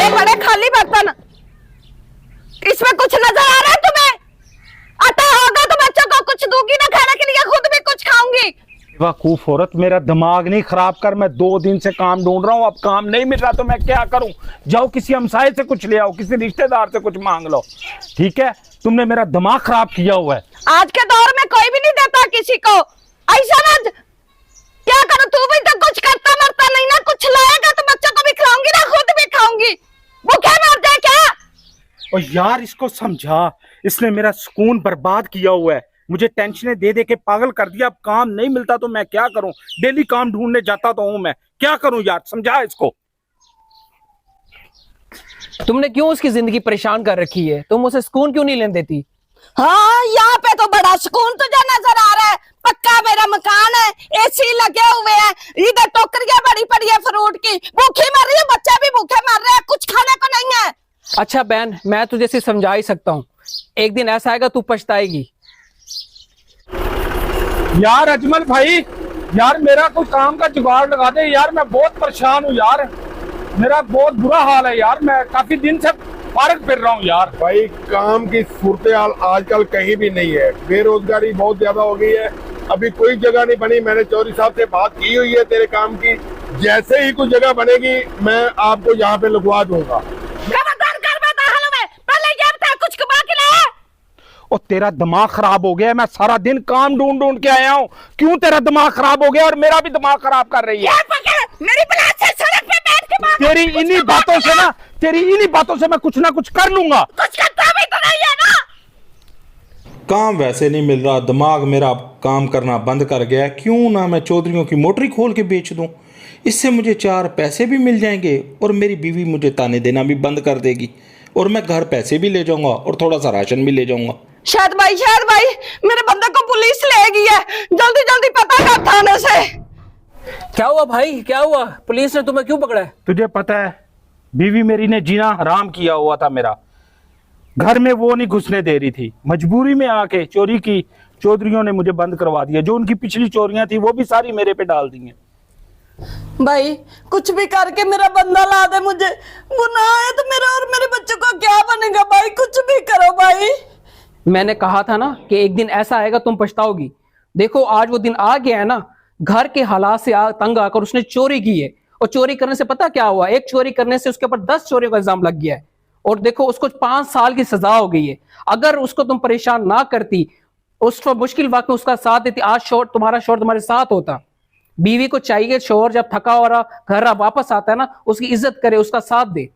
ये बड़े खाली बर्तन, इसमें कुछ नजर आ रहा है तुम्हें? आता होगा तो बच्चों को कुछ दूंगी ना खाने के लिए, खुद भी कुछ खाऊंगी। बेवकूफ औरत, मेरा दिमाग नहीं खराब कर। मैं 2 दिन से काम ढूंढ रहा हूँ, अब काम नहीं मिल रहा तो मैं क्या करूँ? जाओ किसी हमसाये से कुछ ले आओ, किसी रिश्तेदार से कुछ मांग लो। ठीक है, तुमने मेरा दिमाग खराब किया हुआ है। आज के दौर में कोई भी नहीं देता किसी को, ऐसा ना। क्या करूं, तू भी तो कुछ करता मरता नहीं ना, कुछ लाएगा तो बच्चों को भी खिलाऊंगी ना, खुद भी खाऊंगी। भूखे मर जाए क्या? और यार इसको समझा, इसने मेरा सुकून बर्बाद किया हुआ है, मुझे टेंशनें दे दे के पागल कर दिया। अब काम नहीं मिलता तो मैं क्या करूं? डेली काम ढूंढने जाता तो हूं, मैं क्या करूं यार? समझा इसको। तुमने क्यों उसकी जिंदगी परेशान कर रखी है? तुम उसे सुकून क्यों नहीं लेने देती? हाँ, यहाँ पे तो बड़ा सुकून तुझे नजर आ रहा है। पक्का मेरा मकान है, एसी लगे हुए हैं, इधर टोकरियां बड़ी पड़ी है फ्रूट की, भूखी मर रही है, बच्चे भी भूखे मर रहे हैं, कुछ खाने को नहीं है। अच्छा बहन, मैं तुझे सिर्फ समझा ही सकता हूँ, एक दिन ऐसा आएगा तू पछताएगी। यार अजमल भाई, यार मेरा कोई काम का जुगाड़ लगा दे यार, मैं बहुत परेशान हूँ यार, मेरा बहुत बुरा हाल है यार, मैं काफी दिन से पार्क फिर रहा हूँ यार। भाई काम की सूरत हाल आजकल कहीं भी नहीं है, बेरोजगारी बहुत ज्यादा हो गई है, अभी कोई जगह नहीं बनी। मैंने चौधरी साहब से बात की हुई है तेरे काम की, जैसे ही कुछ जगह बनेगी मैं आपको यहाँ पे लगवा दूंगा। खबरदार कर बेटा, हाल में पहले ये बता कुछ कमा के लाया? और तेरा दिमाग खराब हो गया, मैं सारा दिन काम ढूंढ ढूंढ के आया हूँ, क्यों तेरा दिमाग खराब हो गया? और मेरा भी दिमाग खराब कर रही है। ये पकड़ मेरी बलात से सड़क पे बैठ के मांग। तेरी इन्हीं बातों से ना, तेरी इन्हीं बातों से मैं कुछ ना कुछ कर लूंगा। कुछ करता भी तो नहीं है ना। काम वैसे नहीं मिल रहा, दिमाग मेरा काम करना बंद कर गया है। क्यों ना मैं चौधरियों की मोटरी खोल के बेच दूं, इससे मुझे 4 पैसे भी मिल जाएंगे और मेरी बीवी मुझे ताने देना भी बंद कर देगी, और मैं घर पैसे भी ले जाऊंगा और थोड़ा सा राशन भी ले जाऊंगा। शायद भाई मेरे बंदे को पुलिस ले गई है, जल्दी जल्दी पता कर थाने से। क्या हुआ भाई, क्या हुआ? पुलिस ने तुम्हें क्यों पकड़ा है? तुझे पता है, बीवी मेरी ने जीना हराम किया हुआ था मेरा, घर में वो नहीं घुसने दे रही थी, मजबूरी में आके चोरी की। चौधरियों ने मुझे बंद करवा दिया, जो उनकी पिछली चोरियां थी वो भी सारी मेरे पे डाल दी हैं। भाई कुछ भी करके मेरा बंदा ला दे, मुझे वो ना आए तो मेरा और मेरे बच्चों का क्या बनेगा? भाई कुछ भी करो भाई। मैंने कहा था ना कि एक दिन ऐसा आएगा तुम पछताओगी। देखो आज वो दिन आ गया है ना, घर के हालात से तंग आकर उसने चोरी की है, और चोरी करने से पता क्या हुआ? एक चोरी करने से उसके ऊपर 10 चोरियों का इल्जाम लग गया है, और देखो उसको 5 साल की सजा हो गई है। अगर उसको तुम परेशान ना करती, उस मुश्किल वक्त में उसका साथ देती, आज तुम्हारा शोर तुम्हारे साथ होता। बीवी को चाहिए शोर जब थका हो रहा घर वापस आता है ना, उसकी इज्जत करे, उसका साथ दे।